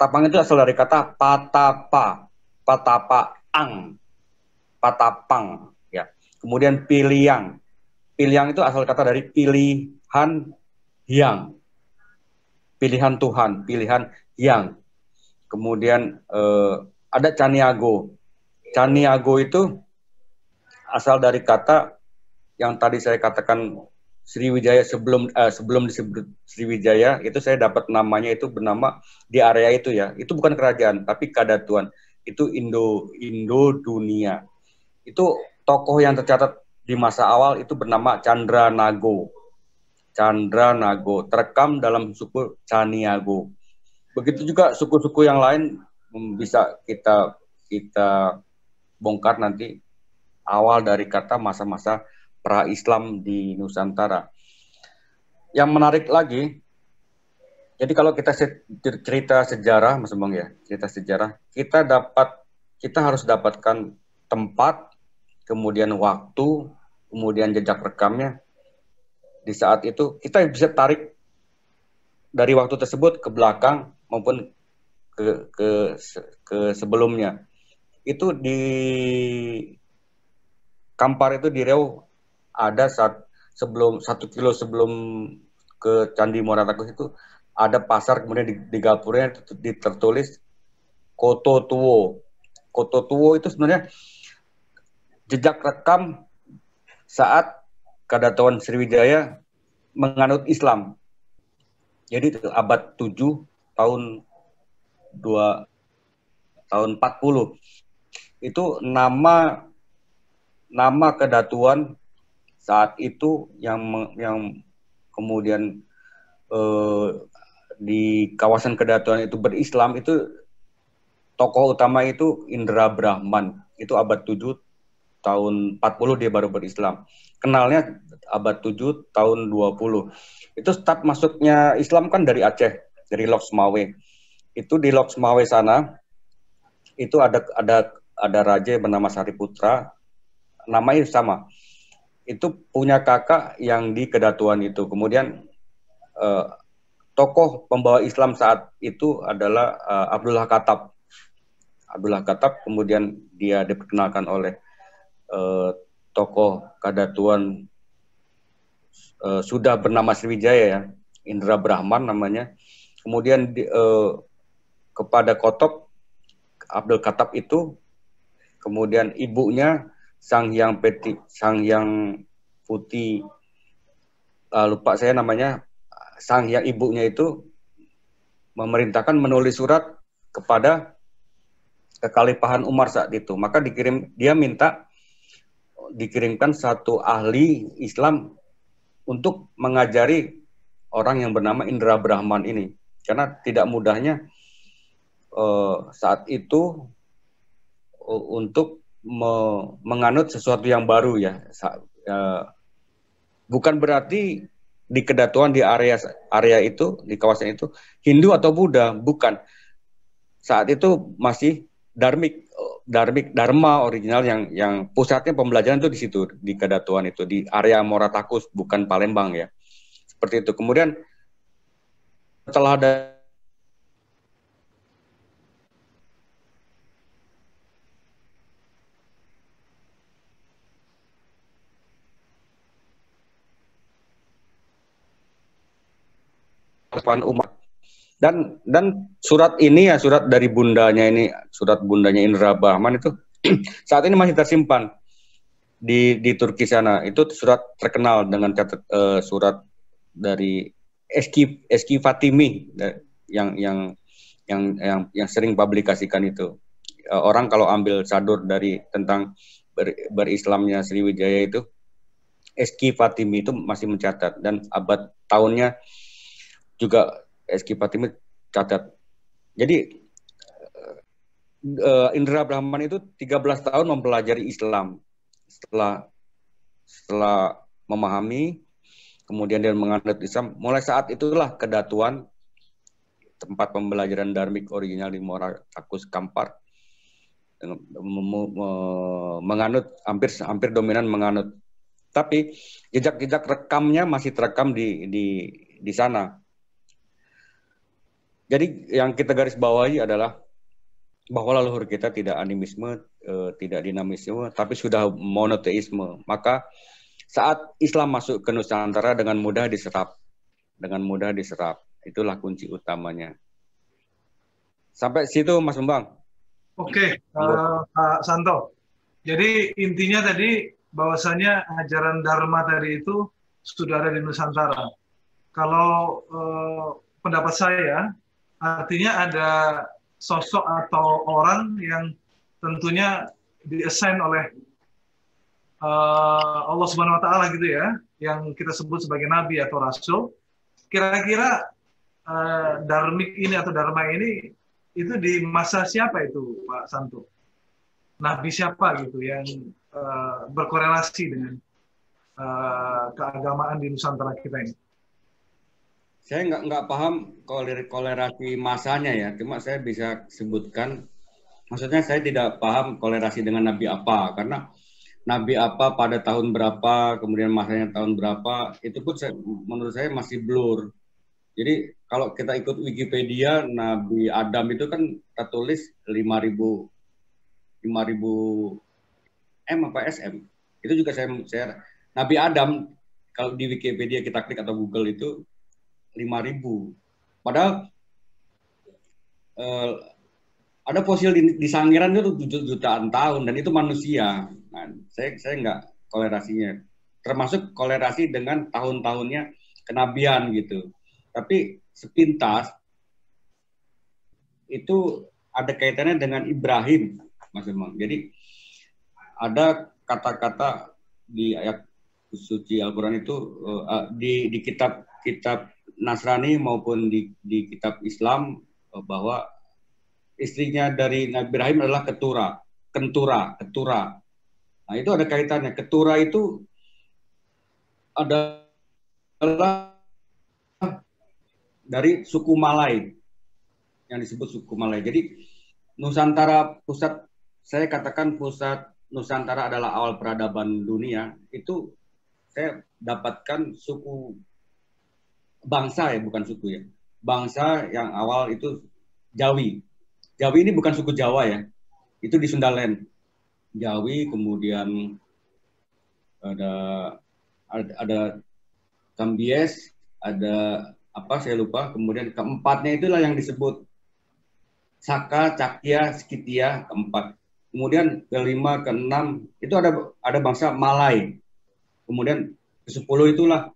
Patapang itu asal dari kata patapa, patapaang, patapang. Ya. Kemudian piliang. Piliang itu asal kata dari pilihan hyang. Pilihan Tuhan, pilihan hyang. Kemudian ada Caniago. Caniago itu asal dari kata yang tadi saya katakan Sriwijaya sebelum disebut Sriwijaya itu saya dapat namanya itu bernama di area itu ya. Itu bukan kerajaan tapi kadatuan. Itu Indo Dunia. Itu tokoh yang tercatat di masa awal itu bernama Chandra Nago. Chandra Nago terekam dalam suku Caniago. Begitu juga suku-suku yang lain bisa kita bongkar nanti awal dari kata masa-masa pra-Islam di Nusantara. Yang menarik lagi, jadi kalau kita cerita sejarah, Mas Bang ya, cerita sejarah, kita harus dapatkan tempat, kemudian waktu, kemudian jejak rekamnya. Di saat itu kita bisa tarik dari waktu tersebut ke belakang maupun ke sebelumnya. Itu di Kampar itu di Riau ada sebelum 1 kilo sebelum ke Candi Muara Takus itu ada pasar, kemudian di gapurnya tertulis Koto Tuwo. Koto Tuwo itu sebenarnya jejak rekam saat Kadatuan Sriwijaya menganut Islam. Jadi itu abad 7 tahun 40 itu nama Kadatuan saat itu yang kemudian di kawasan Kadatuan itu berislam itu tokoh utama itu Indra Brahman. Itu abad 7 tahun 40 dia baru berislam. Kenalnya abad 7 tahun 20. Itu start masuknya Islam kan dari Aceh, dari Lok Sumawe. Itu di Lok Sumawe sana itu ada raja bernama Sariputra. Namanya sama. Itu punya kakak yang di Kedatuan itu. Kemudian tokoh pembawa Islam saat itu adalah Abdullah Khattab. Abdullah Khattab kemudian dia diperkenalkan oleh tokoh Kadatuan sudah bernama Sriwijaya ya, Indra Brahman namanya. Kemudian kepada Kotop Abdul Khattab itu, kemudian ibunya Sang Hyang Putih, lupa saya namanya, Sang Hyang ibunya itu memerintahkan menulis surat kepada Kekhalifahan Umar saat itu. Maka dia minta dikirimkan satu ahli Islam untuk mengajari orang yang bernama Indra Brahman ini. Karena tidak mudahnya saat itu untuk menganut sesuatu yang baru ya. Bukan berarti di Kedatuan di area itu, di kawasan itu Hindu atau Buddha, bukan. Saat itu masih Dharma original yang pusatnya pembelajaran itu di situ, di Kedatuan itu, di area Muara Takus, bukan Palembang ya. Seperti itu. Kemudian setelah ada umat dan surat ini ya, surat dari bundanya ini, surat bundanya Indra Brahman itu saat ini masih tersimpan di Turki sana. Itu surat terkenal dengan surat dari Eski Fatimi yang sering publikasikan itu. Orang kalau ambil sadur dari tentang berislamnya Sriwijaya itu, Eski Fatimi itu masih mencatat, dan abad tahunnya juga Eski Fatimi catat. Jadi Indra Brahman itu 13 tahun mempelajari Islam. Setelah memahami, kemudian dia menganut Islam. Mulai saat itulah Kedatuan, tempat pembelajaran dharmik original di Muara Takus Kampar, menganut hampir dominan menganut. Tapi jejak-jejak rekamnya masih terekam di sana. Jadi yang kita garis bawahi adalah bahwa leluhur kita tidak animisme, tidak dinamisme, tapi sudah monoteisme. Maka saat Islam masuk ke Nusantara dengan mudah diserap. Dengan mudah diserap. Itulah kunci utamanya. Sampai situ Mas Bambang. Oke, Pak Santo. Jadi intinya tadi bahwasanya ajaran Dharma tadi itu sudah ada di Nusantara. Kalau pendapat saya, artinya ada sosok atau orang yang tentunya di-assign oleh Allah Subhanahu Wa Taala gitu ya, yang kita sebut sebagai nabi atau rasul. Kira-kira dharmik ini atau dharma ini itu di masa siapa itu, Pak Santo? Nabi siapa gitu yang berkorelasi dengan keagamaan di Nusantara kita ini? Saya nggak paham kolerasi masanya ya, cuma saya bisa sebutkan. Maksudnya saya tidak paham kolerasi dengan nabi apa, karena nabi apa pada tahun berapa, kemudian masanya tahun berapa, itu pun menurut saya masih blur. Jadi kalau kita ikut Wikipedia, Nabi Adam itu kan tertulis 5.000 M apa SM. Itu juga saya Nabi Adam kalau di Wikipedia kita klik atau Google itu 5.000. Padahal ada fosil di Sangiran itu jutaan tahun dan itu manusia. Nah, saya nggak kolerasinya. Termasuk kolerasi dengan tahun-tahunnya kenabian gitu. Tapi sepintas itu ada kaitannya dengan Ibrahim, Mas Emang. Jadi ada kata-kata di ayat suci Al-Quran itu di kitab Nasrani maupun di kitab Islam bahwa istrinya dari Nabi Ibrahim adalah ketura. Nah, itu ada kaitannya. Ketura itu adalah dari suku Malay, yang disebut suku Malay. Jadi Nusantara pusat, saya katakan pusat Nusantara adalah awal peradaban dunia, itu saya dapatkan suku bangsa ya, bukan suku ya. Bangsa yang awal itu Jawi. Jawi ini bukan suku Jawa ya, itu di Sundaland. Jawi, kemudian ada Kambies, ada apa saya lupa, kemudian keempatnya itulah yang disebut Saka, Cakya, Skitia, keempat. Kemudian kelima, keenam itu ada bangsa Malay. Kemudian ke-10 itulah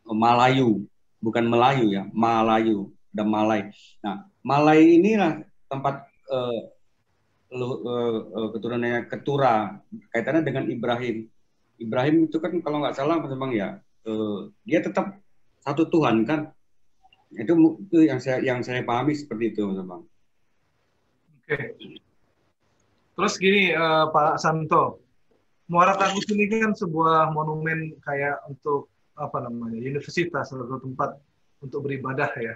Malayu, bukan Melayu ya, Malayu, ada Malay. Nah, Malay inilah tempat keturunannya ketura, kaitannya dengan Ibrahim. Ibrahim itu kan kalau nggak salah memang ya, dia tetap satu Tuhan kan. Itu yang saya pahami seperti itu, Bang. Oke. Terus gini, Pak Santo, Muara Takus ini kan sebuah monumen kayak untuk apa namanya, universitas atau tempat untuk beribadah ya.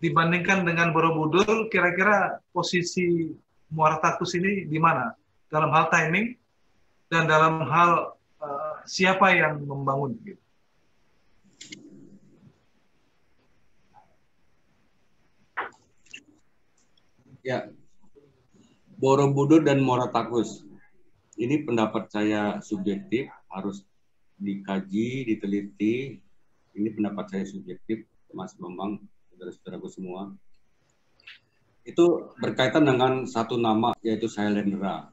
Dibandingkan dengan Borobudur, kira-kira posisi Muara Takus ini di mana? Dalam hal timing dan dalam hal siapa yang membangun gitu. Ya, Borobudur dan Muara Takus. Ini pendapat saya subjektif, harus dikaji, diteliti. Ini pendapat saya subjektif, Mas Bambang, saudara-saudaraku semua. Itu berkaitan dengan satu nama, yaitu Sailendra.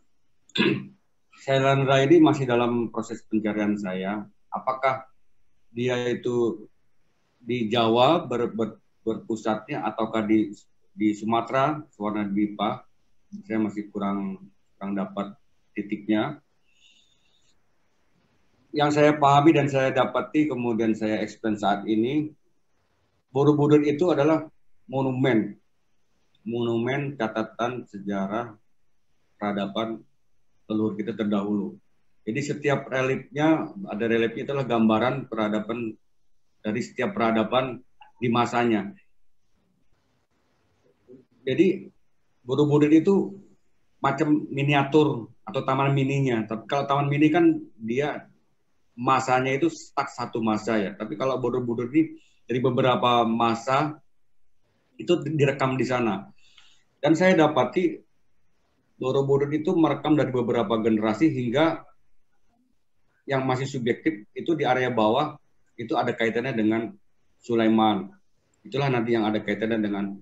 Sailendra ini masih dalam proses pencarian saya. Apakah dia itu di Jawa berpusatnya ataukah di Sumatera, Suwarnadipa? Saya masih kurang dapat titiknya. Yang saya pahami dan saya dapati kemudian saya explain saat ini, Borobudur itu adalah monumen catatan sejarah peradaban leluhur kita terdahulu. Jadi setiap reliefnya, ada reliefnya itulah gambaran peradaban dari setiap peradaban di masanya. Jadi Borobudur itu macam miniatur atau taman mininya. Tapi kalau taman mini kan dia masanya itu stuck satu masa ya. Tapi kalau Borobudur ini dari beberapa masa itu direkam di sana. Dan saya dapati Borobudur itu merekam dari beberapa generasi hingga yang masih subjektif itu di area bawah itu ada kaitannya dengan Sulaiman. Itulah nanti yang ada kaitannya dengan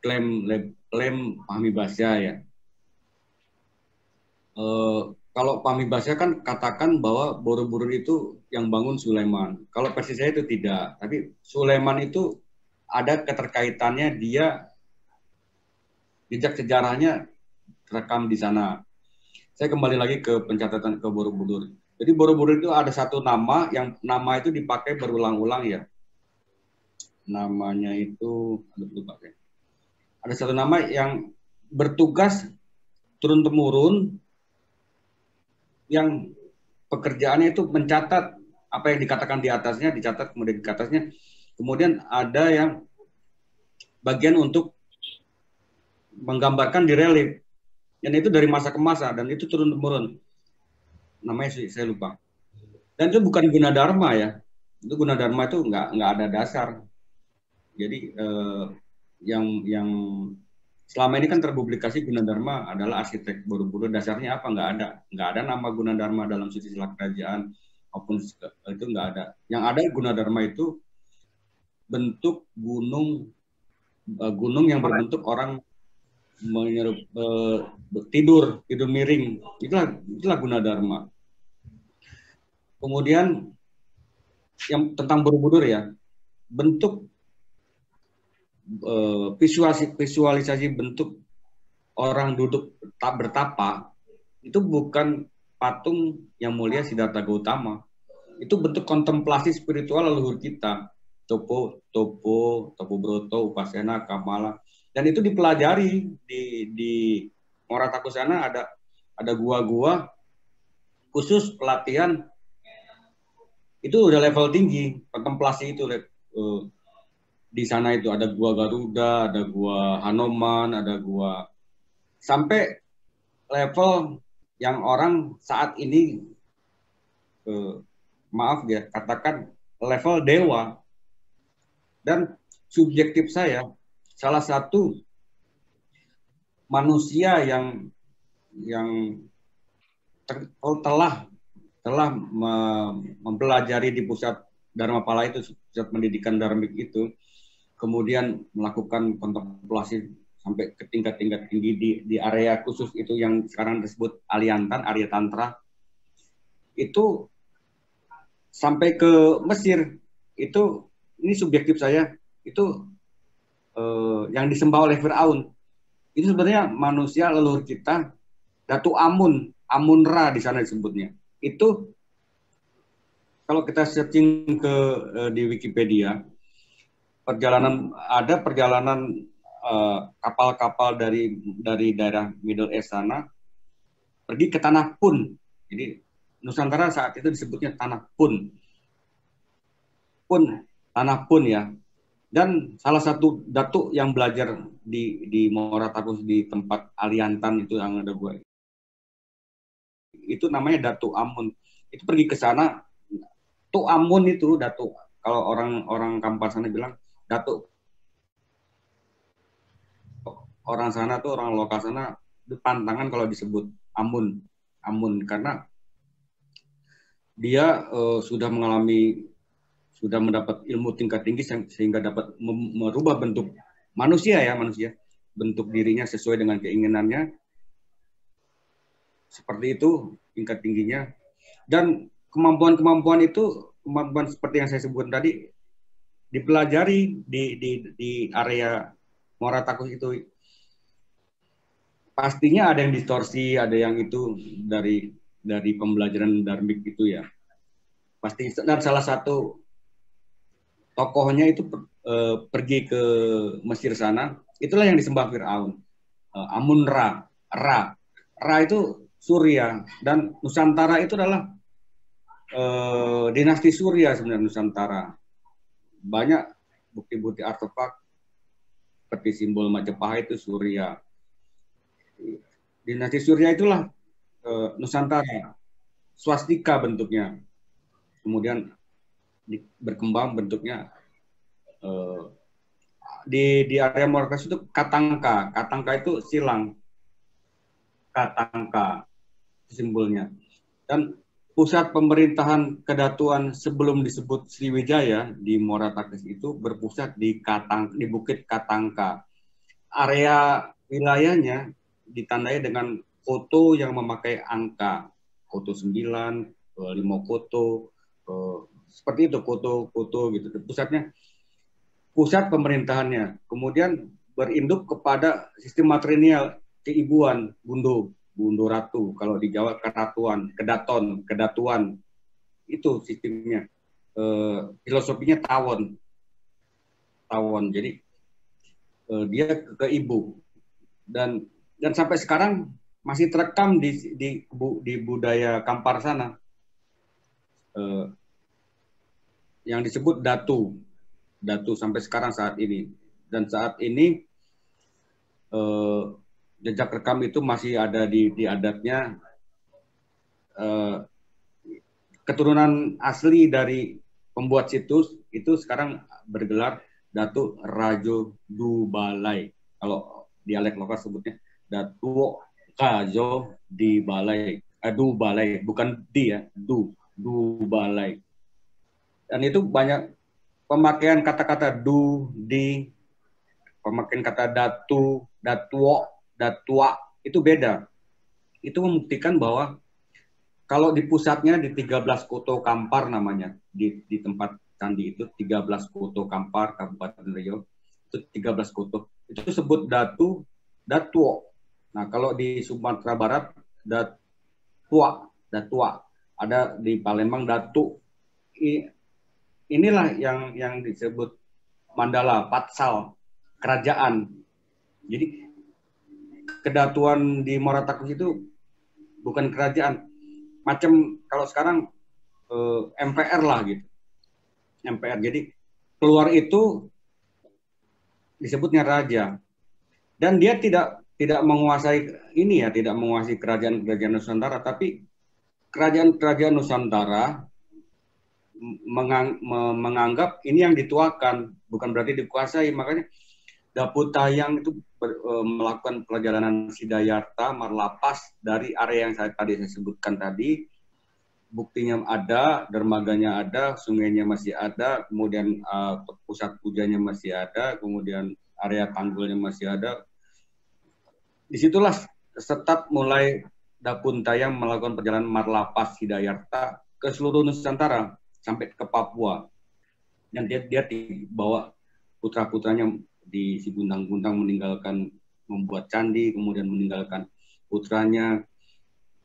klaim Fahmi Basya ya. Kalau Fahmi Basya kan katakan bahwa Borobudur itu yang bangun Sulaiman. Kalau versi saya itu tidak. Tapi Sulaiman itu ada keterkaitannya, dia jejak sejarahnya terekam di sana. Saya kembali lagi ke pencatatan ke Borobudur. Jadi Borobudur itu ada satu nama yang nama itu dipakai berulang-ulang ya. Namanya itu, lupa ya. Ada satu nama yang bertugas turun-temurun yang pekerjaannya itu mencatat apa yang dikatakan di atasnya, dicatat kemudian di atasnya. Kemudian ada yang bagian untuk menggambarkan di relief. Dan itu dari masa ke masa dan itu turun-temurun. Namanya sih saya lupa. Dan itu bukan Gunadarma ya. Itu Gunadarma itu nggak ada dasar. Jadi yang selama ini kan terpublikasi Gunadarma adalah arsitek Borobudur, dasarnya apa? Nggak ada nama Gunadarma dalam silsilah kerajaan maupun itu nggak ada. Yang ada Gunadarma itu bentuk gunung yang berbentuk orang tidur miring. Itulah Gunadarma. Kemudian yang tentang Borobudur ya, bentuk visualisasi bentuk orang duduk tak bertapa itu bukan patung Yang Mulia Siddhartha Gautama. Itu bentuk kontemplasi spiritual leluhur kita. Topo Broto, Upasena, Kamala. Dan itu dipelajari di Moratakusana ada gua-gua khusus pelatihan. Itu udah level tinggi, kontemplasi itu di sana itu ada gua Garuda, ada gua Hanoman, ada gua sampai level yang orang saat ini maaf ya katakan level dewa. Dan subjektif saya, salah satu manusia yang telah mempelajari di pusat Dharmapala itu, pusat pendidikan Dharmik itu, kemudian melakukan kontemplasi sampai ke tingkat-tingkat tinggi di area khusus itu yang sekarang disebut Aliantan, Arya Tantra, itu sampai ke Mesir. Itu ini subjektif saya, itu yang disembah oleh Fir'aun. Itu sebenarnya manusia leluhur kita, Datu Amun-Ra di sana disebutnya. Itu kalau kita searching di Wikipedia, ada perjalanan kapal-kapal dari daerah Middle East sana pergi ke tanah Pun. Jadi Nusantara saat itu disebutnya tanah Pun. Tanah Pun ya. Dan salah satu datuk yang belajar di Moratakus di tempat Aliantan itu yang ada gue. Itu namanya Datuk Amun. Itu pergi ke sana. Tuk Amun itu datuk. Kalau orang Kampar sana bilang datuk. Orang sana tuh, orang lokal sana itu pantangan kalau disebut Amun karena dia sudah mendapat ilmu tingkat tinggi sehingga dapat merubah bentuk manusia, bentuk dirinya sesuai dengan keinginannya. Seperti itu tingkat tingginya. Dan kemampuan seperti yang saya sebutkan tadi dipelajari di area Moratakus itu. Pastinya ada yang distorsi, ada yang itu dari pembelajaran Dharmik itu ya. Pasti. Dan salah satu tokohnya itu pergi ke Mesir sana, itulah yang disembah Fir'aun. Amun-Ra. Ra itu Surya, dan Nusantara itu adalah dinasti Surya sebenarnya Nusantara. Banyak bukti-bukti artefak seperti simbol Majapahit itu Surya. Dinasti Surya itulah Nusantara. Swastika bentuknya. Kemudian berkembang bentuknya di area Morakas itu Katangka. Katangka itu silang. Katangka simbolnya. Dan pusat pemerintahan kedatuan sebelum disebut Sriwijaya di Moratakis itu berpusat di Bukit Katangka. Area wilayahnya ditandai dengan foto yang memakai angka, foto 9, 5 foto, seperti itu foto-foto gitu. Pusat pemerintahannya. Kemudian berinduk kepada sistem matrilineal keibuan, Bundo Ratu. Kalau di Jawa Keratuan, Kedatuan. Itu sistemnya. Filosofinya tawon. Jadi dia ke ibu. Dan sampai sekarang masih terekam di budaya Kampar sana. Yang disebut datu sampai sekarang saat ini. Dan saat ini jejak rekam itu masih ada di adatnya. Keturunan asli dari pembuat situs itu sekarang bergelar Datu Rajo Dubalai. Kalau dialek lokal sebutnya Datu Rajo Dubalai. Dubalai, bukan di ya, Dubalai. Dan itu banyak pemakaian kata-kata di, pemakaian kata datu, datuo, datua, itu beda. Itu membuktikan bahwa kalau di pusatnya di 13 Koto Kampar namanya, di tempat candi itu 13 Koto Kampar, Kabupaten Riau, itu 13 Koto. Itu disebut datu, datuo. Nah, kalau di Sumatera Barat, datua. Ada di Palembang, datu. Inilah yang disebut Mandala, Patsal, kerajaan. Jadi kedatuan di Moratakis itu bukan kerajaan, macam kalau sekarang MPR lah gitu. MPR. Jadi keluar itu disebutnya raja. Dan dia tidak menguasai ini ya, tidak menguasai kerajaan-kerajaan Nusantara, tapi kerajaan-kerajaan Nusantara menganggap ini yang dituakan, bukan berarti dikuasai. Makanya Daputayang itu melakukan perjalanan Sidayarta, Marlapas dari area yang tadi saya sebutkan tadi. Buktinya ada, dermaganya ada, sungainya masih ada, kemudian pusat pujanya masih ada, kemudian area tanggulnya masih ada. Disitulah Setap mulai Daputayang melakukan perjalanan Marlapas Sidayarta ke seluruh Nusantara sampai ke Papua. Dan dia dibawa putra-putranya di Sigundang-Gundang meninggalkan membuat candi, kemudian meninggalkan putranya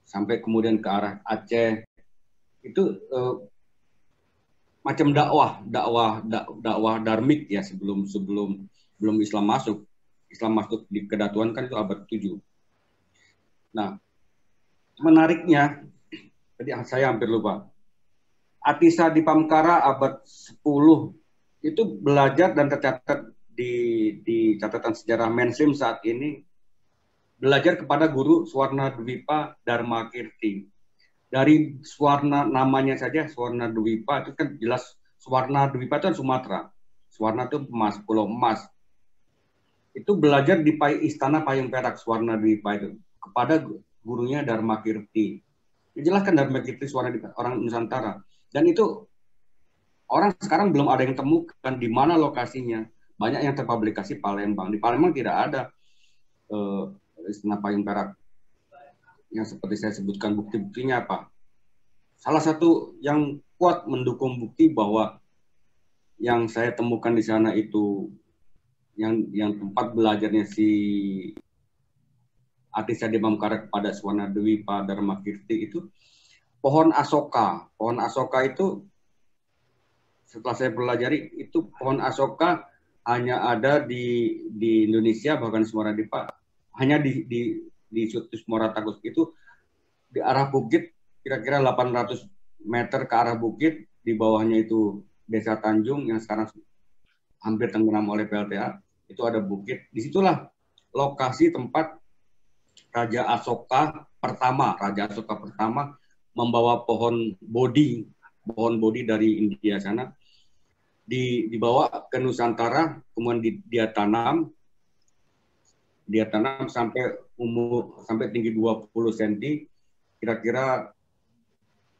sampai kemudian ke arah Aceh. Itu macam dakwah darmik ya sebelum Islam masuk. Islam masuk di kedatuan kan itu abad 7. Nah, menariknya, tadi saya hampir lupa. Atisa Dipamkara abad 10 itu belajar dan tercatat di catatan sejarah mainstream saat ini, belajar kepada guru Swarna Dwipa Dharma Kirti. Dari Swarna namanya saja, Swarna Dwipa itu kan jelas Swarna Dwipa itu kan Sumatera. Swarna itu emas, pulau emas. Itu belajar di Istana Payung Perak Swarna Dwipa itu kepada gurunya Dharma Kirti. Dijelaskan Dharma Kirti Swarna Dwipa, orang Nusantara. Dan itu orang sekarang belum ada yang temukan di mana lokasinya. Banyak yang terpublikasi Palembang. Di Palembang tidak ada Istana Payung Perak. Yang seperti saya sebutkan, bukti-buktinya apa? Salah satu yang kuat mendukung bukti bahwa yang saya temukan di sana itu yang tempat belajarnya si Atisa Dipamkara kepada Swarna Dwipa Dharma Kirti itu pohon asoka. Pohon asoka itu setelah saya pelajari itu pohon asoka hanya ada di Indonesia, bahkan Swarna Dwipa hanya di situs Moratakis itu di arah bukit kira-kira 800 meter ke arah bukit, di bawahnya itu Desa Tanjung yang sekarang hampir tenggelam oleh PLTA, itu ada bukit. Disitulah lokasi tempat Raja Asoka pertama membawa pohon bodi dari India sana dibawa ke Nusantara, kemudian dia tanam sampai tinggi 20 cm, kira-kira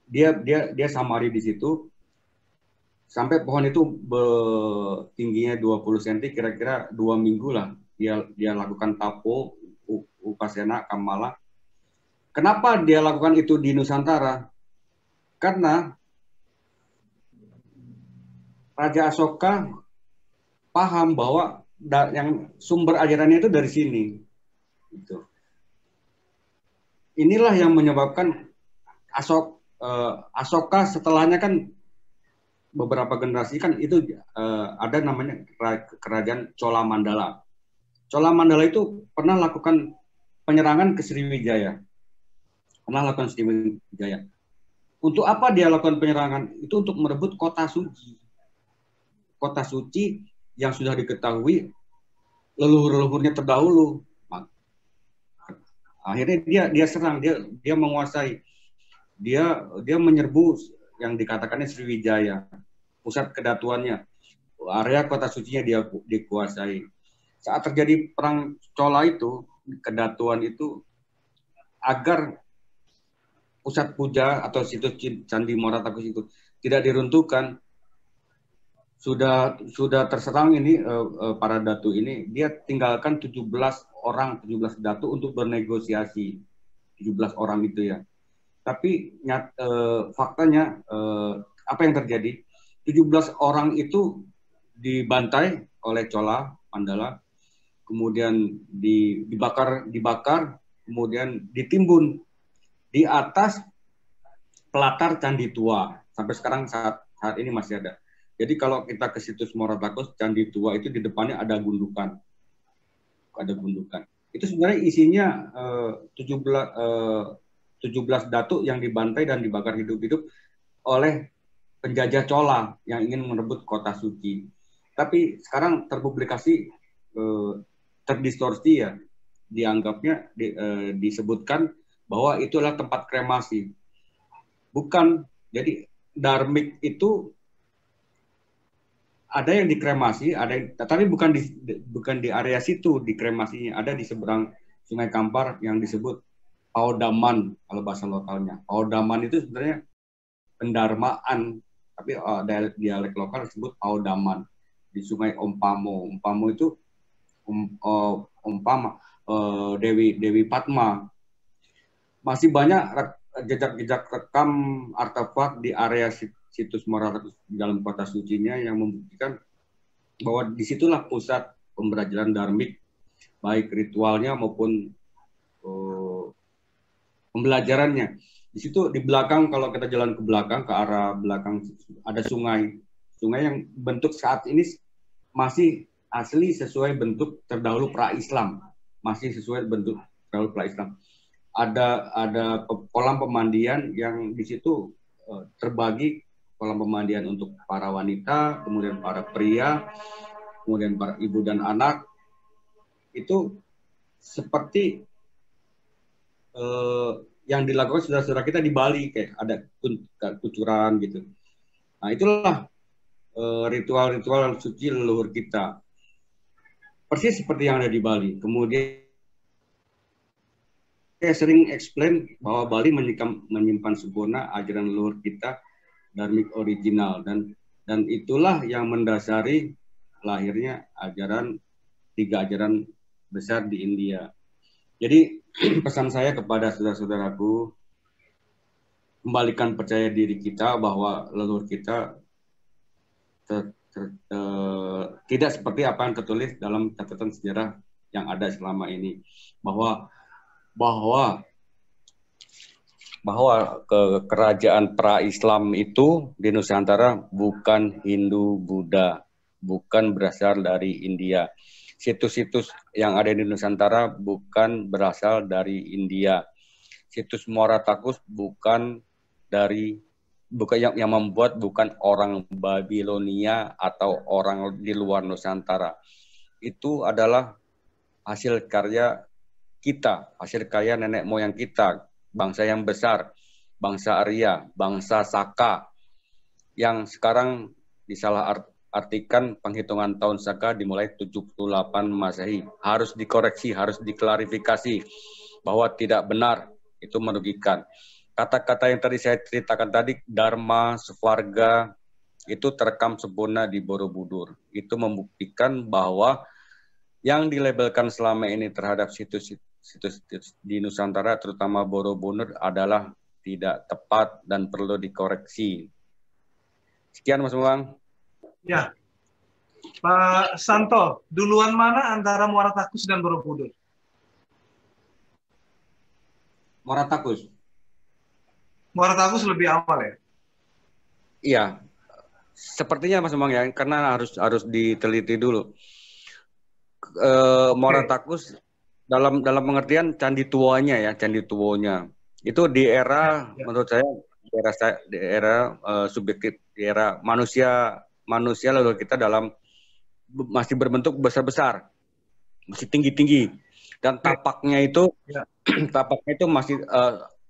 dia samari di situ sampai pohon itu tingginya 20 cm, kira-kira 2 minggu lah dia lakukan tapo, upasena, kamala. Kenapa dia lakukan itu di Nusantara? Karena Raja Asoka paham bahwa yang sumber ajarannya itu dari sini. Gitu. Inilah yang menyebabkan Asoka setelahnya kan beberapa generasi kan itu ada namanya kerajaan Chola Mandala. Chola Mandala itu pernah lakukan penyerangan ke Sriwijaya. Untuk apa dia lakukan penyerangan? Itu untuk merebut kota suci. Kota suci yang sudah diketahui leluhur-leluhurnya terdahulu. Akhirnya dia serang, dia menguasai. Dia menyerbu yang dikatakannya Sriwijaya, pusat kedatuannya. Area kota sucinya dia dikuasai. Saat terjadi perang Chola itu, kedatuan itu, agar pusat puja atau situs Candi Muara Takus itu tidak diruntuhkan, sudah terserang ini para datu ini, dia tinggalkan 17 datu untuk bernegosiasi. 17 orang itu ya. Tapi faktanya apa yang terjadi? 17 orang itu dibantai oleh Chola Mandala, kemudian dibakar, kemudian ditimbun di atas pelatar Candi Tua. Sampai sekarang saat ini masih ada. Jadi kalau kita ke situs Muara Takus, Candi Tua itu di depannya ada gundukan. Itu sebenarnya isinya 17 datu yang dibantai dan dibakar hidup-hidup oleh penjajah Chola yang ingin merebut kota suci. Tapi sekarang terpublikasi, terdistorsi ya, dianggapnya disebutkan bahwa itu adalah tempat kremasi. Bukan. Jadi Darmik itu ada yang dikremasi, tapi bukan di area situ dikremasinya, ada di seberang Sungai Kampar yang disebut Paudaman kalau bahasa lokalnya. Paudaman itu sebenarnya pendarmaan, tapi dialek lokal disebut Paudaman di Sungai Ompamo. Ompamo itu Dewi Padma. Masih banyak jejak-jejak rekam artefak di area situs Muara Takus di dalam kota sucinya yang membuktikan bahwa disitulah pusat pembelajaran Darmik, baik ritualnya maupun pembelajarannya. Di situ di belakang, kalau kita jalan ke belakang, ke arah belakang, ada sungai yang bentuk saat ini masih asli sesuai bentuk terdahulu pra-Islam, Ada kolam pemandian yang di situ terbagi kolam pemandian untuk para wanita, kemudian para pria, kemudian para ibu dan anak. Itu seperti yang dilakukan saudara-saudara kita di Bali, kayak ada kucuran gitu. Nah, itulah ritual-ritual suci leluhur kita. Persis seperti yang ada di Bali. Kemudian saya sering explain bahwa Bali menyimpan sempurna ajaran leluhur kita, Darmik original, dan itulah yang mendasari lahirnya tiga ajaran besar di India. Jadi pesan saya kepada saudara-saudaraku, kembalikan percaya diri kita bahwa leluhur kita tidak seperti apa yang tertulis dalam catatan sejarah yang ada selama ini, bahwa kerajaan pra-Islam itu di Nusantara bukan Hindu, Buddha, bukan berasal dari India. Situs-situs yang ada di Nusantara bukan berasal dari India. Situs Muara Takus bukan yang membuat bukan orang Babilonia atau orang di luar Nusantara. Itu adalah hasil karya kita, hasil karya nenek moyang kita, bangsa yang besar, bangsa Arya, bangsa Saka, yang sekarang artikan penghitungan tahun Saka dimulai 78 Masehi. Harus dikoreksi, harus diklarifikasi bahwa tidak benar, itu merugikan. Kata-kata yang tadi saya ceritakan tadi, Dharma, Suvarga, itu terekam sempurna di Borobudur. Itu membuktikan bahwa yang dilabelkan selama ini terhadap situs-situs di Nusantara, terutama Borobudur, adalah tidak tepat dan perlu dikoreksi. Sekian Mas Bambang. Ya, Pak Santo, duluan mana antara Muara Takus dan Borobudur? Muara Takus. Muara Takus lebih awal ya? Iya, sepertinya Mas Bambang ya, karena harus diteliti dulu. Muara Takus dalam pengertian candi tuanya ya, candi tuanya. Itu di era menurut saya di era subjektif, di era manusia lalu kita masih berbentuk besar-besar, masih tinggi-tinggi, dan tapaknya itu masih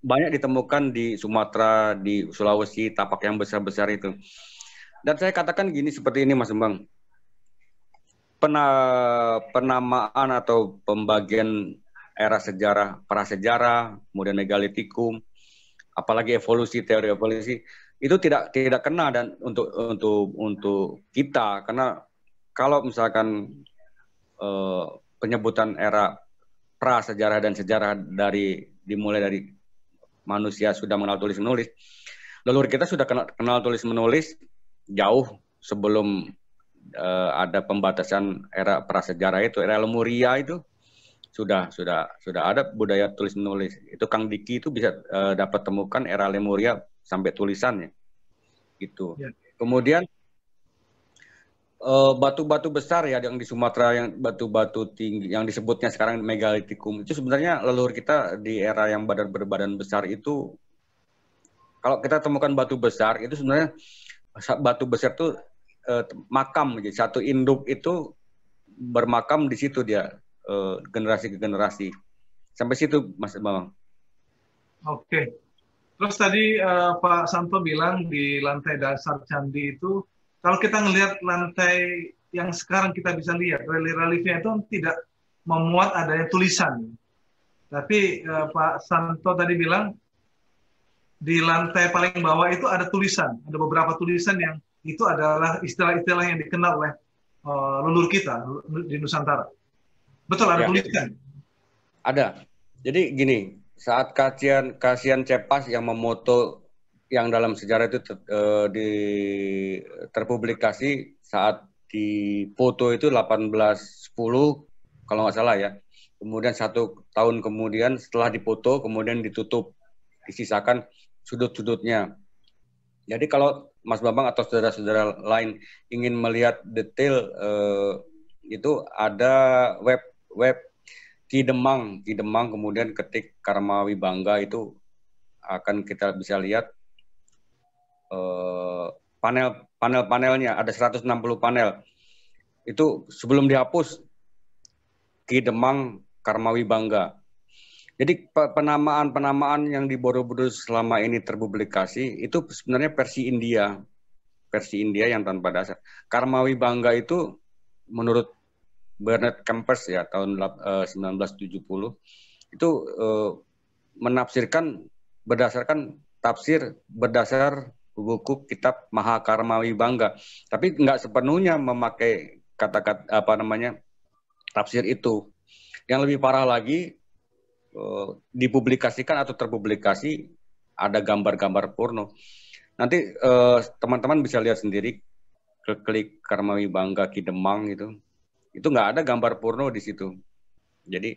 banyak ditemukan di Sumatera, di Sulawesi, tapak yang besar-besar itu. Dan saya katakan gini, seperti ini Mas Bambang, penamaan atau pembagian era sejarah, prasejarah, kemudian megalitikum, apalagi teori evolusi, itu tidak kena dan untuk kita, karena kalau misalkan penyebutan era prasejarah dan sejarah dimulai dari manusia sudah mengenal tulis menulis, leluhur kita sudah kenal tulis menulis jauh sebelum ada pembatasan era prasejarah itu, era Lemuria itu sudah ada budaya tulis menulis. Itu Kang Diki itu bisa dapat temukan era Lemuria sampai tulisannya gitu. Ya. Kemudian batu-batu besar ya yang di Sumatera, yang batu-batu tinggi yang disebutnya sekarang megalitikum, itu sebenarnya leluhur kita di era yang berbadan besar itu, kalau kita temukan batu besar itu sebenarnya batu besar itu makam, jadi satu induk itu bermakam di situ dia, generasi ke generasi. Sampai situ Mas Bambang. Oke. Terus tadi Pak Santo bilang di lantai dasar candi itu, kalau kita ngelihat lantai yang sekarang kita bisa lihat, relief-reliefnya itu tidak memuat adanya tulisan. Tapi Pak Santo tadi bilang di lantai paling bawah itu ada tulisan, ada beberapa tulisan yang itu adalah istilah-istilah yang dikenal oleh leluhur kita di Nusantara. Betul, ada tulisan? Ada. Jadi gini, saat Kasihan Cepas yang memoto yang dalam sejarah itu terpublikasi saat di foto itu 1810 kalau nggak salah ya. Kemudian 1 tahun kemudian setelah dipoto kemudian ditutup, disisakan sudut-sudutnya. Jadi kalau Mas Bambang atau saudara-saudara lain ingin melihat detail, itu ada web Ki Demang, kemudian ketik Karma Wibangga, itu akan kita bisa lihat panel-panelnya, ada 160 panel. Itu sebelum dihapus Ki Demang Karma Wibangga. Jadi penamaan yang di Borobudur selama ini terpublikasi itu sebenarnya versi India yang tanpa dasar. Karma Wibangga itu menurut Bernard Kempers ya tahun 1970 itu menafsirkan berdasarkan berdasar buku kitab Mahakarma Wibangga, tapi nggak sepenuhnya memakai kata-kata tafsir itu. Yang lebih parah lagi, dipublikasikan atau terpublikasi ada gambar-gambar porno. Nanti teman-teman bisa lihat sendiri, klik Karma Wibangga Ki Demang itu nggak ada gambar porno di situ. Jadi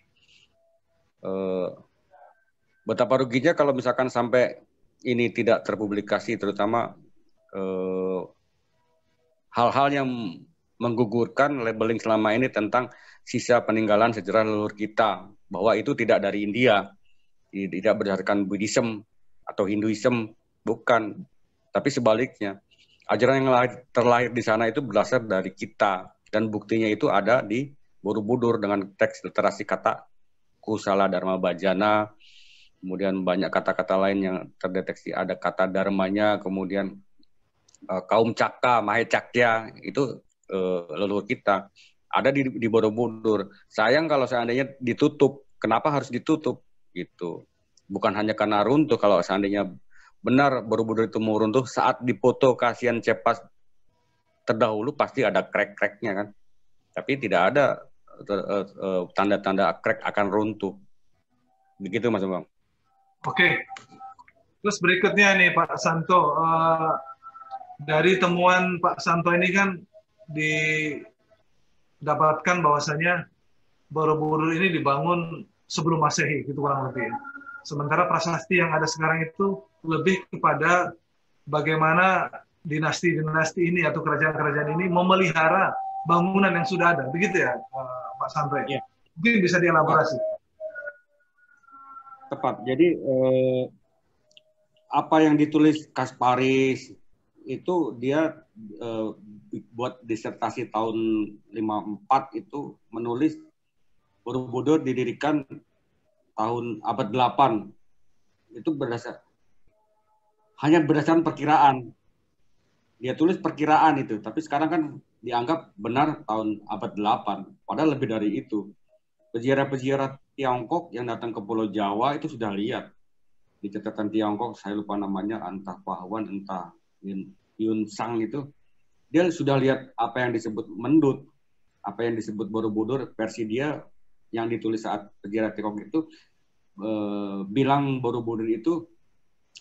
betapa ruginya kalau misalkan sampai ini tidak terpublikasi, terutama hal-hal yang menggugurkan labeling selama ini tentang sisa peninggalan sejarah leluhur kita, bahwa itu tidak dari India, tidak berdasarkan Buddhism atau Hinduism, bukan, tapi sebaliknya ajaran yang terlahir di sana itu berasal dari kita. Dan buktinya itu ada di Borobudur dengan teks literasi kata Kusala Dharma Bhajana, kemudian banyak kata-kata lain yang terdeteksi ada kata dharmanya, kemudian kaum Caka, Mahecakya itu leluhur kita ada di Borobudur. Sayang kalau seandainya ditutup. Kenapa harus ditutup? Gitu. Bukan hanya karena runtuh. Kalau seandainya benar Borobudur itu mau runtuh, saat dipoto Kasihan Cepas terdahulu pasti ada krek-kreknya kan. Tapi tidak ada tanda-tanda krek akan runtuh. Begitu Mas Bang. Oke. Terus berikutnya nih Pak Santo, dari temuan Pak Santo ini kan didapatkan bahwasanya Borobudur ini dibangun sebelum Masehi, gitu kurang lebih. Sementara prasasti yang ada sekarang itu lebih kepada bagaimana dinasti-dinasti ini atau kerajaan-kerajaan ini memelihara bangunan yang sudah ada, begitu ya Pak Santo? Ya. Mungkin bisa dielaborasi. Tepat. Jadi apa yang ditulis Kasparis itu dia buat disertasi tahun 54 itu menulis Borobudur didirikan tahun abad 8. Itu hanya berdasarkan perkiraan. Dia tulis perkiraan itu, tapi sekarang kan dianggap benar tahun abad 8. Padahal lebih dari itu. Peziarah-peziarah Tiongkok yang datang ke Pulau Jawa itu sudah lihat di catatan Tiongkok, saya lupa namanya, entah Pahlawan, entah Yun Sang itu, dia sudah lihat apa yang disebut mendut, apa yang disebut Borobudur, versi dia yang ditulis saat peziarah Tiongkok itu bilang Borobudur itu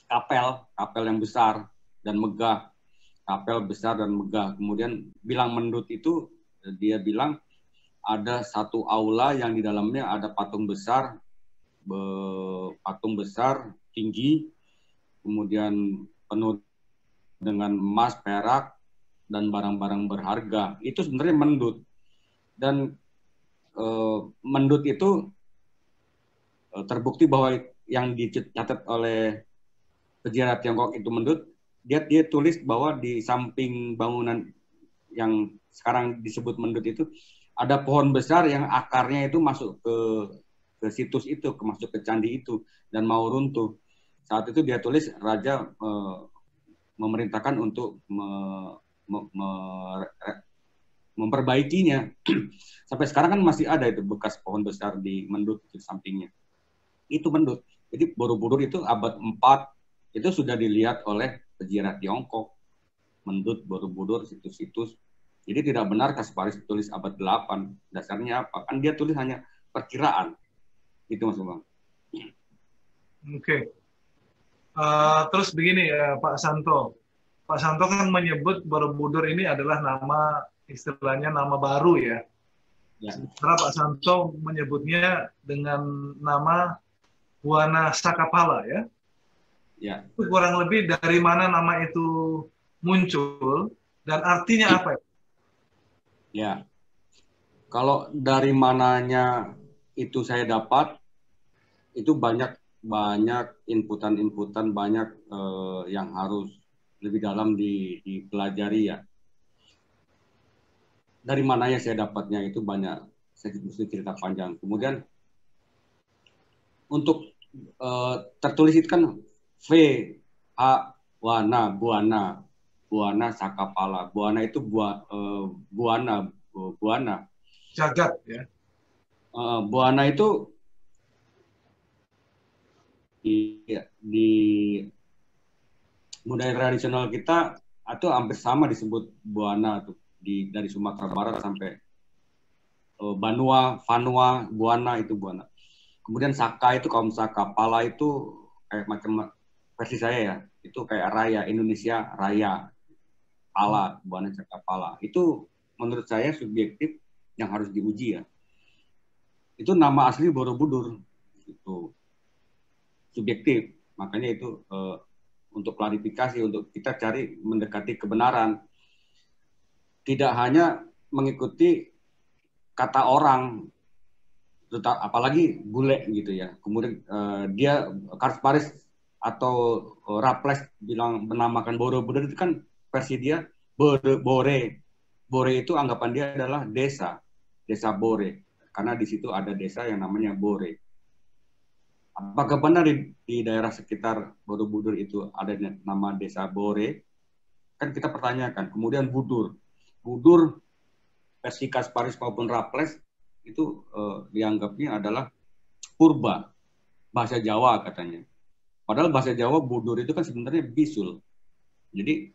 kapel yang besar dan megah, kapel besar dan megah. Kemudian bilang mendut itu dia bilang ada satu aula yang di dalamnya ada patung besar tinggi, kemudian penuh dengan emas, perak, dan barang-barang berharga. Itu sebenarnya mendut. Dan mendut itu terbukti bahwa yang dicatat oleh peziarah Tiongkok itu mendut, dia tulis bahwa di samping bangunan yang sekarang disebut mendut itu ada pohon besar yang akarnya itu masuk ke situs itu, masuk ke candi itu, dan mau runtuh. Saat itu dia tulis raja memerintahkan untuk memperbaikinya. Sampai sekarang kan masih ada itu bekas pohon besar di mendut di sampingnya. Itu mendut. Jadi Borobudur itu abad 4 itu sudah dilihat oleh peziarah Tiongkok. Mendut, Borobudur, situs-situs. Jadi tidak benar Kasparis tulis abad 8. Dasarnya apa? Kan dia tulis hanya perkiraan. Itu Mas Bang. Oke. Terus begini ya Pak Santo. Pak Santo kan menyebut Borobudur ini adalah nama, istilahnya nama baru ya. Sementara Pak Santo menyebutnya dengan nama Buana Sakapala ya. Ya. Itu kurang lebih dari mana nama itu muncul dan artinya apa ya? Ya, kalau dari mananya itu saya dapat, itu banyak inputan, banyak yang harus lebih dalam dipelajari ya. Dari mananya saya dapatnya itu banyak, saya mesti cerita panjang. Kemudian untuk tertulis itu kan V, A, Buana Sakapala. Buana itu Buana. Jagat ya. Buana itu di budaya tradisional kita atau hampir sama disebut Buana tuh dari Sumatera Barat sampai Banua, Vanua, Buana itu Buana. Kemudian Saka itu kaum Saka, Pala itu kayak macam versi saya ya, itu kayak Raya, Indonesia Raya, Pala, Buana Saka Pala. Itu menurut saya subjektif yang harus diuji ya. Itu nama asli Borobudur, itu subjektif. Makanya itu untuk klarifikasi, untuk kita cari mendekati kebenaran. Tidak hanya mengikuti kata orang, apalagi bule gitu ya. Kemudian dia Kasparis atau Raples bilang menamakan Borobudur itu kan versi dia Bore. Bore itu anggapan dia adalah desa Bore, karena di situ ada desa yang namanya Bore. Apakah benar di daerah sekitar Borobudur itu ada nama desa Bore? kan kita pertanyakan. Kemudian Budur, versi Kasparis maupun Raffles itu dianggapnya adalah purba, bahasa Jawa katanya. Padahal bahasa Jawa Budur itu kan sebenarnya bisul. Jadi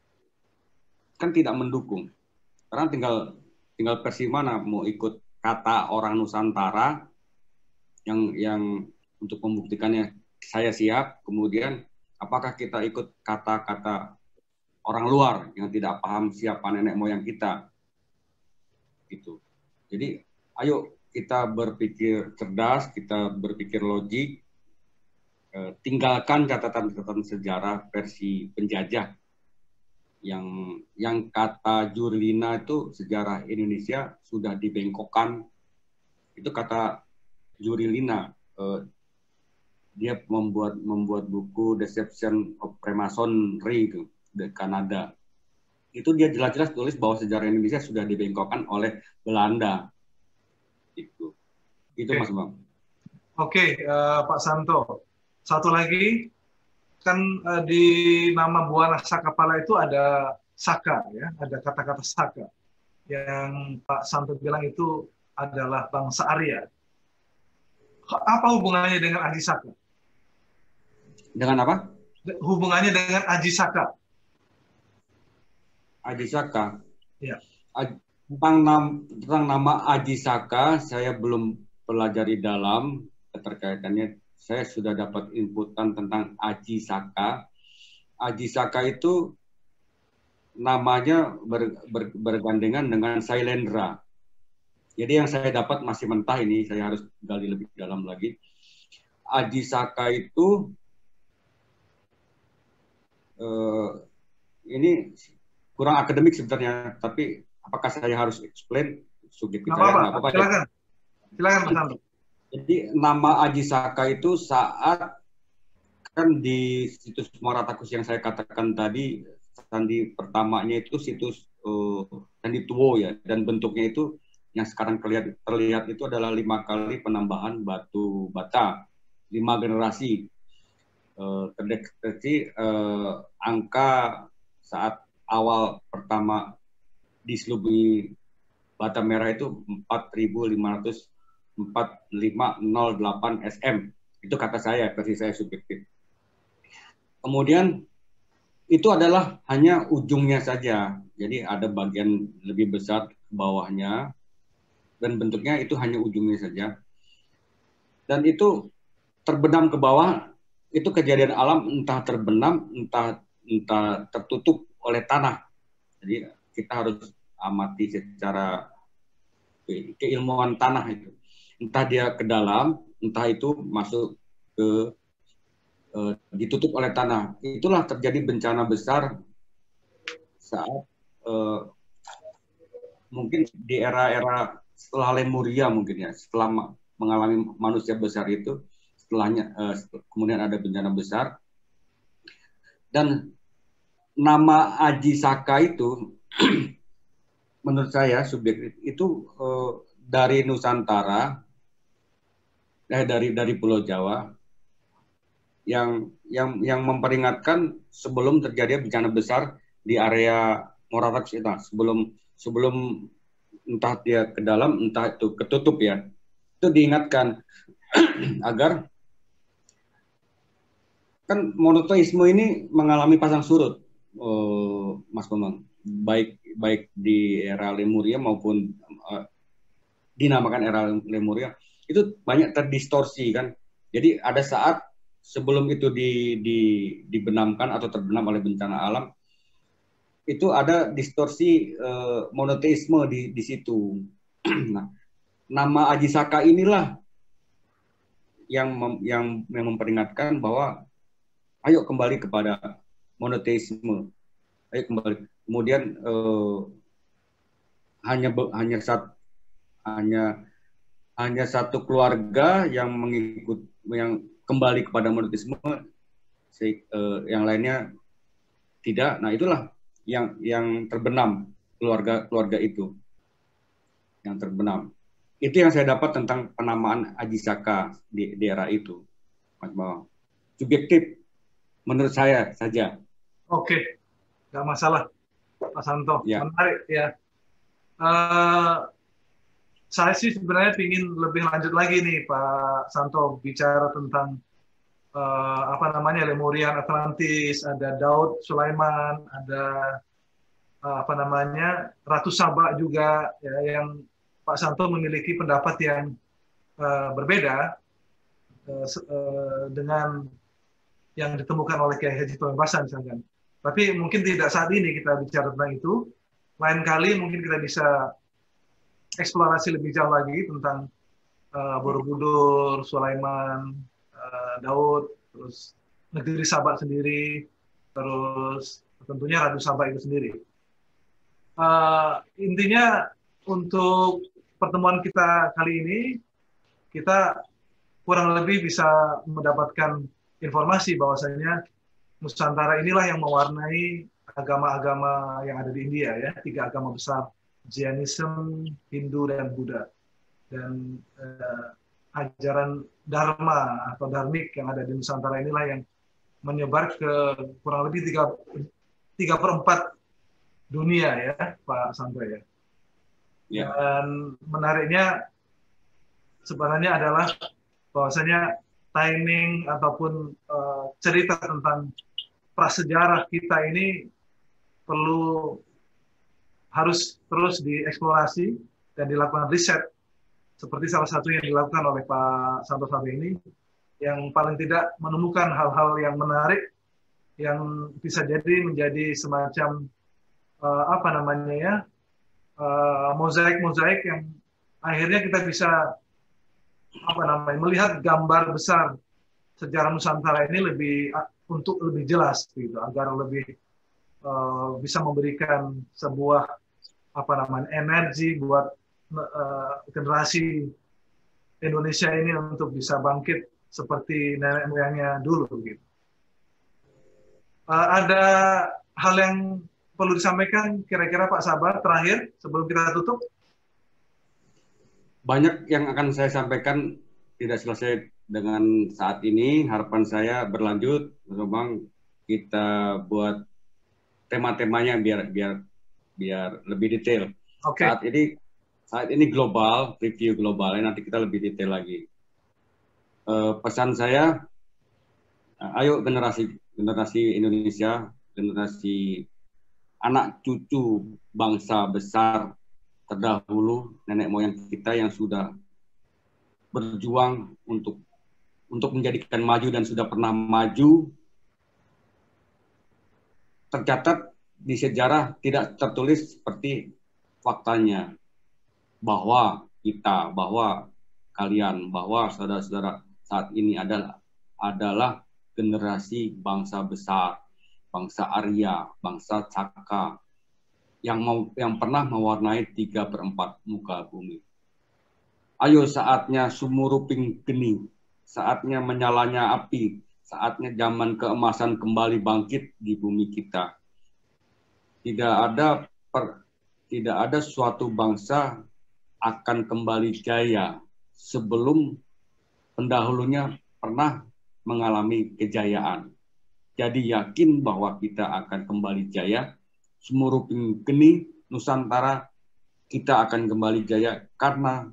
kan tidak mendukung. Sekarang tinggal versi mana mau ikut kata orang Nusantara yang untuk membuktikannya saya siap. Kemudian apakah kita ikut kata-kata orang luar yang tidak paham siapa nenek moyang kita? Gitu. Jadi ayo kita berpikir cerdas, kita berpikir logik, tinggalkan catatan-catatan sejarah versi penjajah yang kata Jurlina itu sejarah Indonesia sudah dibengkokkan. Itu kata Jurlina. Dia membuat buku Deception of Freemasonry itu di Kanada. Itu dia jelas-jelas tulis bahwa sejarah Indonesia sudah dibengkokkan oleh Belanda. Itu Mas Bang. Oke, Pak Santo. Satu lagi, kan di nama Buana Sakapala itu ada Saka, ya, ada kata-kata Saka. Yang Pak Santo bilang itu adalah bangsa Arya. Apa hubungannya dengan Aji Saka? Dengan apa? Hubungannya dengan Aji Saka. Aji Saka. Ya. Tentang nama Aji Saka, saya belum pelajari dalam keterkaitannya. Saya sudah dapat inputan tentang Aji Saka. Aji Saka itu namanya bergandengan dengan Sailendra. Jadi yang saya dapat masih mentah ini, saya harus gali lebih dalam lagi. Aji Saka itu ini kurang akademik sebenarnya, tapi apakah saya harus explain subjektif saya? Nggak apa-apa. Silakan Mas Santo. Jadi nama Aji Saka itu saat kan di situs Muaratakus yang saya katakan tadi, sandi pertamanya itu situs Candi Tuwo ya, dan bentuknya itu yang sekarang terlihat itu adalah 5 kali penambahan batu bata, 5 generasi. Terdeteksi angka saat awal pertama diselubungi bata merah itu 4.545.08 SM. Itu kata saya, versi saya subjektif. Kemudian itu adalah hanya ujungnya saja. Jadi ada bagian lebih besar ke bawahnya dan bentuknya itu hanya ujungnya saja. Dan itu terbenam ke bawah, itu kejadian alam, entah terbenam, entah tertutup oleh tanah. Jadi kita harus amati secara keilmuan tanah itu. Entah dia ke dalam, entah itu masuk ke ditutup oleh tanah. Itulah terjadi bencana besar saat mungkin di era-era setelah Lemuria mungkin ya, setelah mengalami manusia besar itu, setelahnya kemudian ada bencana besar. Dan nama Aji Saka itu menurut saya subjektif itu dari Nusantara, dari Pulau Jawa yang memperingatkan sebelum terjadi bencana besar di area Morarex itu, sebelum entah dia ke dalam entah itu ketutup ya, itu diingatkan agar kan monoteisme ini mengalami pasang surut, Mas Bambang, baik di era Lemuria maupun dinamakan era Lemuria, itu banyak terdistorsi kan. Jadi ada saat sebelum itu dibenamkan atau terbenam oleh bencana alam, itu ada distorsi monoteisme di situ. Nah, nama Aji Saka inilah yang memperingatkan bahwa ayo kembali kepada monoteisme, ayo kembali. Kemudian hanya satu keluarga yang kembali kepada monoteisme, yang lainnya tidak. Nah itulah yang terbenam, keluarga itu yang terbenam. Itu yang saya dapat tentang penamaan Aji Saka di era itu, Mas Bawang. Subjektif menurut saya saja. Oke, nggak masalah. Pak Santo. Ya. Menarik ya. Eh, saya sih sebenarnya ingin lebih lanjut lagi nih Pak Santo bicara tentang apa namanya Lemurian Atlantis, ada Daud Sulaiman, ada apa namanya Ratu Saba juga ya, yang Pak Santo memiliki pendapat yang berbeda dengan yang ditemukan oleh Kiai Haji Pamekasan misalkan. Tapi mungkin tidak saat ini kita bicara tentang itu. Lain kali mungkin kita bisa eksplorasi lebih jauh lagi tentang Borobudur, Sulaiman, Daud, terus negeri Sabak sendiri, terus tentunya Ratu Sabak itu sendiri. Intinya untuk pertemuan kita kali ini, kita kurang lebih bisa mendapatkan informasi bahwasanya Nusantara inilah yang mewarnai agama-agama yang ada di India ya, 3 agama besar, Jainism, Hindu, dan Buddha. Dan ajaran Dharma atau Dharmik yang ada di Nusantara inilah yang menyebar ke kurang lebih 3/4 dunia ya, Pak Santo ya. Ya. Dan menariknya sebenarnya adalah bahwasanya timing ataupun cerita tentang prasejarah kita ini harus terus dieksplorasi dan dilakukan riset seperti salah satu yang dilakukan oleh Pak Santo saat ini, yang paling tidak menemukan hal-hal yang menarik yang bisa jadi menjadi semacam apa namanya ya, mozaik-mozaik yang akhirnya kita bisa apa namanya melihat gambar besar sejarah Nusantara ini untuk lebih jelas gitu, agar lebih bisa memberikan sebuah apa namanya energi buat generasi Indonesia ini untuk bisa bangkit seperti nenek moyangnya dulu gitu. Ada hal yang perlu disampaikan kira-kira Pak Sabar terakhir sebelum kita tutup? Banyak yang akan saya sampaikan tidak selesai dengan saat ini. Harapan saya berlanjut, memang kita buat tema-temanya biar lebih detail. Okay. Saat ini global, review globalnya, nanti kita lebih detail lagi. Pesan saya, ayo generasi Indonesia, generasi anak cucu bangsa besar terdahulu, nenek moyang kita yang sudah berjuang untuk menjadikan maju dan sudah pernah maju, tercatat di sejarah tidak tertulis seperti faktanya, bahwa kalian, bahwa saudara-saudara saat ini adalah generasi bangsa besar, bangsa Arya, bangsa Caka, yang pernah mewarnai 3/4 muka bumi. Ayo saatnya sumuruping geni, saatnya menyalanya api, saatnya zaman keemasan kembali bangkit di bumi kita. Tidak ada suatu bangsa akan kembali jaya sebelum pendahulunya pernah mengalami kejayaan. Jadi yakin bahwa kita akan kembali jaya, sumuruping geni Nusantara kita akan kembali jaya karena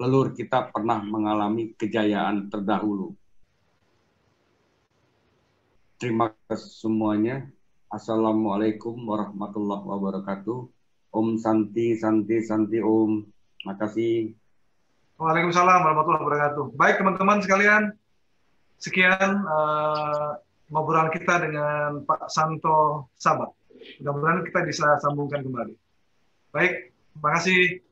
leluhur kita pernah mengalami kejayaan terdahulu. Terima kasih semuanya. Assalamualaikum warahmatullahi wabarakatuh. Om Santi, Santi, Santi, Om. Terima kasih. Waalaikumsalam warahmatullahi wabarakatuh. Baik teman-teman sekalian, sekian ngobrolan kita dengan Pak Santo Sabak. Mudah-mudahan kita bisa sambungkan kembali. Baik, terima kasih.